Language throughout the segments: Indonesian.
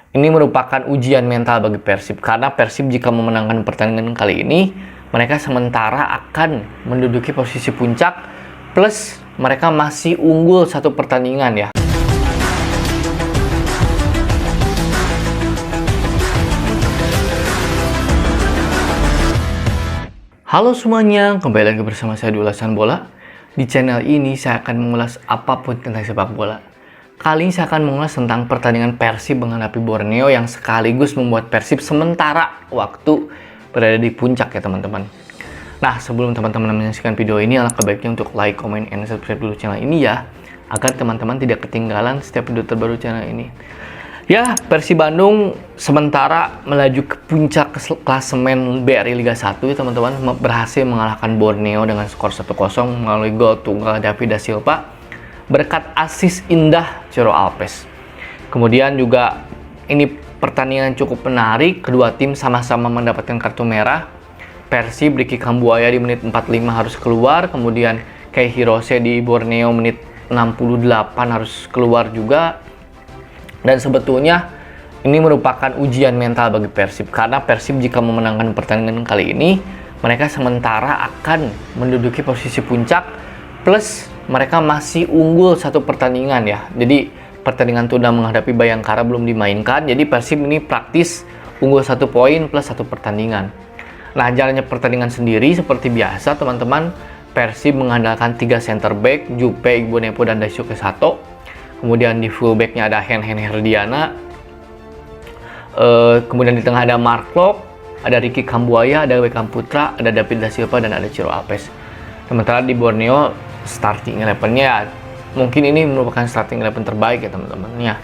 Ini merupakan ujian mental bagi Persib, karena Persib jika memenangkan pertandingan kali ini, mereka sementara akan menduduki posisi puncak, plus mereka masih unggul satu pertandingan ya. Halo semuanya, kembali lagi bersama saya di Ulasan Bola. Di channel ini saya akan mengulas apapun tentang sepak bola. Kali ini saya akan mengulas tentang pertandingan Persib menghadapi Borneo yang sekaligus membuat Persib sementara waktu berada di puncak ya teman-teman. Nah, sebelum teman-teman menyaksikan video ini, alangkah baiknya untuk like, comment, and subscribe dulu channel ini ya, agar teman-teman tidak ketinggalan setiap video terbaru channel ini. Ya, Persib Bandung sementara melaju ke puncak klasemen BRI Liga 1 ya teman-teman, berhasil mengalahkan Borneo dengan skor 1-0 melalui gol tunggal David da Silva berkat asis indah Ciro Alves. Kemudian juga ini pertandingan cukup menarik, kedua tim sama-sama mendapatkan kartu merah. Persib Ricky Kambuaya di menit 45 harus keluar, kemudian Kei Hirose di Borneo menit 68 harus keluar juga. Dan sebetulnya ini merupakan ujian mental bagi Persib, karena Persib jika memenangkan pertandingan kali ini, mereka sementara akan menduduki posisi puncak, plus mereka masih unggul satu pertandingan ya. Jadi pertandingan tunda menghadapi Bayangkara belum dimainkan, jadi Persib ini praktis unggul 1 poin plus satu pertandingan. Nah, jalannya pertandingan sendiri seperti biasa teman-teman. Persib mengandalkan 3 center back, Jupe, Igbonepo, dan Daisuke Sato. Kemudian di fullbacknya ada Hen Herdiana. Kemudian di tengah ada Mark Locke, ada Ricky Kambuaya, ada Beckham Putra, ada David da Silva, dan ada Ciro Alves. Sementara di Borneo starting 11-nya mungkin ini merupakan starting 11 terbaik ya teman-teman ya.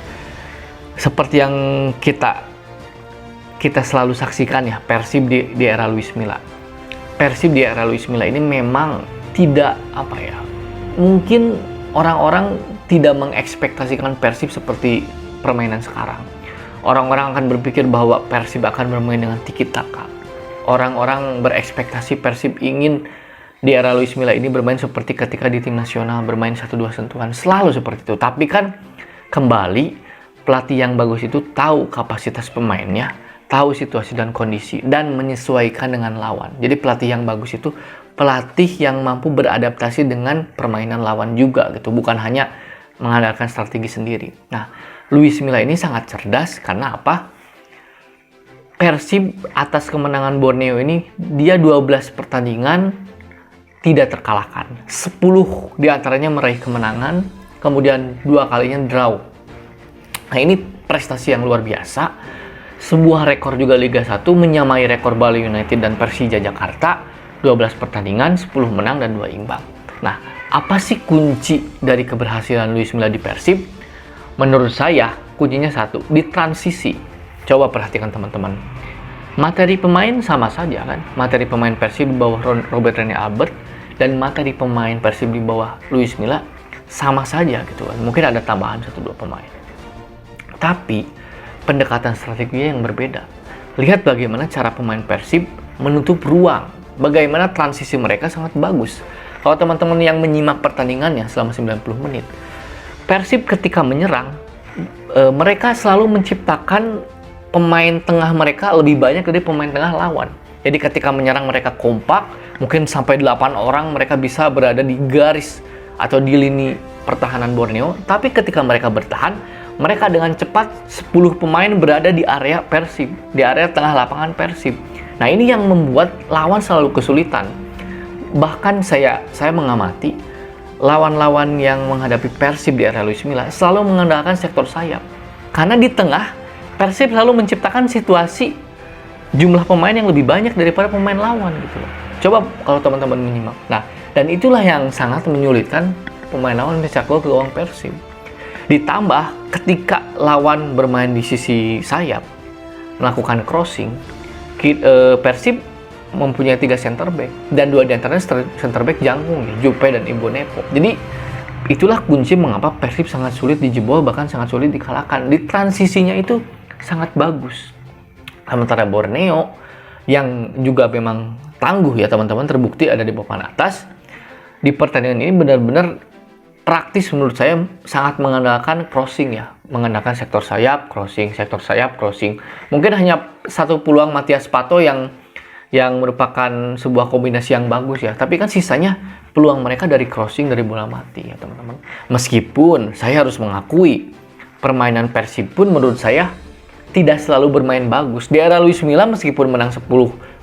Seperti yang kita selalu saksikan ya, Persib di era Luis Milla. Persib di era Luis Milla ini memang tidak mungkin orang-orang tidak mengekspektasikan Persib seperti permainan sekarang. Orang-orang akan berpikir bahwa Persib akan bermain dengan tiki taka. Orang-orang berekspektasi Persib ingin di era Luis Milla ini bermain seperti ketika di tim nasional, bermain 1-2 sentuhan, selalu seperti itu. Tapi kan kembali, pelatih yang bagus itu tahu kapasitas pemainnya, tahu situasi dan kondisi, dan menyesuaikan dengan lawan. Jadi pelatih yang bagus itu pelatih yang mampu beradaptasi dengan permainan lawan juga gitu, bukan hanya mengandalkan strategi sendiri. Nah, Luis Milla ini sangat cerdas karena apa? Persib atas kemenangan Borneo ini, dia 12 pertandingan tidak terkalahkan. 10 diantaranya meraih kemenangan, kemudian 2 kalinya draw. Nah, ini prestasi yang luar biasa. Sebuah rekor juga Liga 1 menyamai rekor Bali United dan Persija Jakarta, 12 pertandingan, 10 menang dan 2 imbang. Nah, apa sih kunci dari keberhasilan Luis Milla di Persib? Menurut saya, kuncinya satu, di transisi. Coba perhatikan teman-teman. Materi pemain sama saja kan? Materi pemain Persib di bawah Robert Rene Albert dan materi pemain Persib di bawah Luis Milla sama saja gitu kan. Mungkin ada tambahan 1-2 pemain. Tapi pendekatan strateginya yang berbeda. Lihat bagaimana cara pemain Persib menutup ruang. Bagaimana transisi mereka sangat bagus. Kalau teman-teman yang menyimak pertandingannya selama 90 menit, Persib ketika menyerang, mereka selalu menciptakan pemain tengah mereka lebih banyak dari pemain tengah lawan. Jadi ketika menyerang mereka kompak, mungkin sampai 8 orang mereka bisa berada di garis atau di lini pertahanan Borneo. Tapi ketika mereka bertahan, mereka dengan cepat 10 pemain berada di area Persib, di area tengah lapangan Persib. Nah, ini yang membuat lawan selalu kesulitan. Bahkan saya mengamati lawan-lawan yang menghadapi Persib di era Luis Milla selalu mengandalkan sektor sayap. Karena di tengah, Persib selalu menciptakan situasi jumlah pemain yang lebih banyak daripada pemain lawan gitu loh. Coba kalau teman-teman menyimak. Nah, dan itulah yang sangat menyulitkan pemain lawan mencetak gol ke gawang Persib. Ditambah ketika lawan bermain di sisi sayap, melakukan crossing, Persib mempunyai 3 center back dan 2 diantaranya center back jangkung, Jupe dan Igbonepo. Jadi itulah kunci mengapa Persib sangat sulit dijebol, bahkan sangat sulit dikalahkan. Di transisinya itu sangat bagus. Sementara Borneo yang juga memang tangguh ya teman-teman, terbukti ada di papan atas, di pertandingan ini benar-benar praktis menurut saya, sangat mengandalkan crossing ya. mengandalkan sektor sayap, crossing, sektor sayap, crossing. Mungkin hanya satu peluang Matias Pato yang merupakan sebuah kombinasi yang bagus ya. Tapi kan sisanya peluang mereka dari crossing, dari bola mati ya teman-teman. Meskipun saya harus mengakui permainan Persib pun menurut saya tidak selalu bermain bagus. Di era Luis Milla meskipun menang 10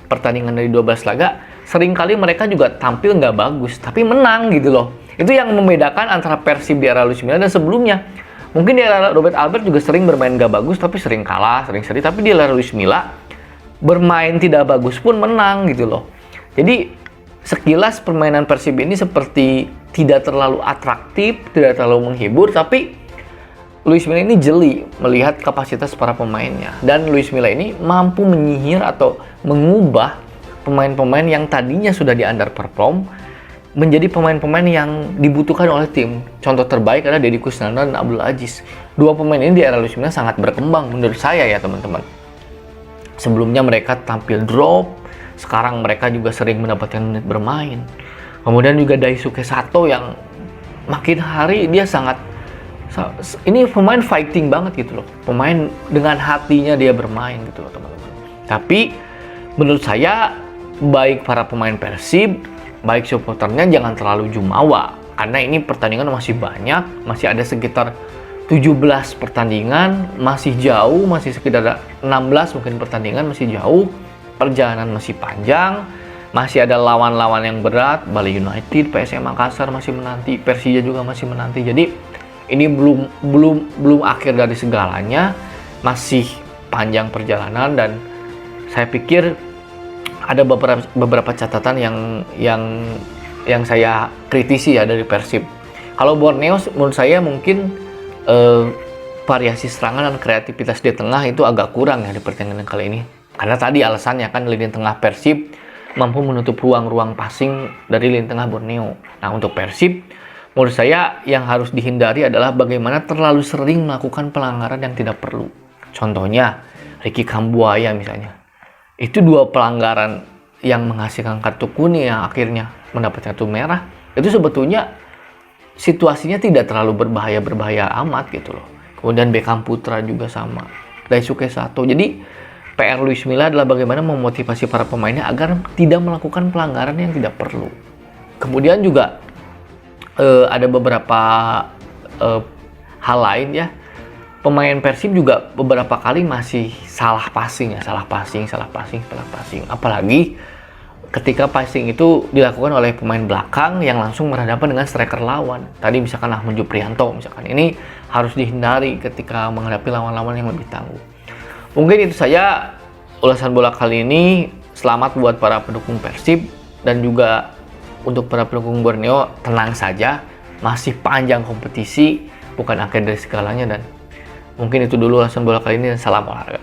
pertandingan dari 12 laga, seringkali mereka juga tampil nggak bagus, tapi menang gitu loh. Itu yang membedakan antara Persib di era Luis Milla dan sebelumnya. Mungkin di era Robert Albert juga sering bermain nggak bagus, tapi sering kalah, sering seri. Tapi di era Luis Milla, bermain tidak bagus pun menang gitu loh. Jadi sekilas permainan Persib ini seperti tidak terlalu atraktif, tidak terlalu menghibur, tapi Luis Milla ini jeli melihat kapasitas para pemainnya. Dan Luis Milla ini mampu menyihir atau mengubah pemain-pemain yang tadinya sudah di underperform menjadi pemain-pemain yang dibutuhkan oleh tim. Contoh terbaik adalah Deddy Kusnandar dan Abdul Aziz. Dua pemain ini di era Luis Milla sangat berkembang menurut saya ya teman-teman. Sebelumnya mereka tampil drop, sekarang mereka juga sering mendapatkan menit bermain. Kemudian juga Daisuke Sato yang makin hari dia sangat, ini pemain fighting banget gitu loh. Pemain dengan hatinya dia bermain gitu loh teman-teman. Tapi menurut saya baik para pemain Persib, baik supporternya jangan terlalu jumawa. Karena ini pertandingan masih banyak, masih ada sekitar 17 pertandingan, masih jauh, masih sekitar 16 mungkin pertandingan, masih jauh. Perjalanan masih panjang, masih ada lawan-lawan yang berat, Bali United, PSM Makassar masih menanti, Persija juga masih menanti. Jadi ini belum akhir dari segalanya, masih panjang perjalanan dan saya pikir ada beberapa catatan yang saya kritisi ya dari Persib. Kalau Borneo menurut saya mungkin variasi serangan dan kreativitas di tengah itu agak kurang ya di pertandingan kali ini. Karena tadi alasannya kan lini tengah Persib mampu menutup ruang-ruang passing dari lini tengah Borneo. Nah untuk Persib, menurut saya yang harus dihindari adalah bagaimana terlalu sering melakukan pelanggaran yang tidak perlu. Contohnya Ricky Kambuaya misalnya. Itu 2 pelanggaran yang menghasilkan kartu kuning yang akhirnya mendapat kartu merah. Itu sebetulnya situasinya tidak terlalu berbahaya amat gitu loh. Kemudian Beckham Putra juga sama, Daisuke Sato. Jadi PR Luis Milla adalah bagaimana memotivasi para pemainnya agar tidak melakukan pelanggaran yang tidak perlu. Kemudian juga ada beberapa hal lain ya. Pemain Persib juga beberapa kali masih salah passing. Apalagi ketika passing itu dilakukan oleh pemain belakang yang langsung berhadapan dengan striker lawan. Tadi misalkan Ahmad Juprianto misalkan. Ini harus dihindari ketika menghadapi lawan-lawan yang lebih tangguh. Mungkin itu saja ulasan bola kali ini. Selamat buat para pendukung Persib dan juga untuk para pendukung Borneo, tenang saja. Masih panjang kompetisi, bukan akhir dari segalanya. Dan mungkin itu dulu ulasan bola kali ini dan salam olahraga.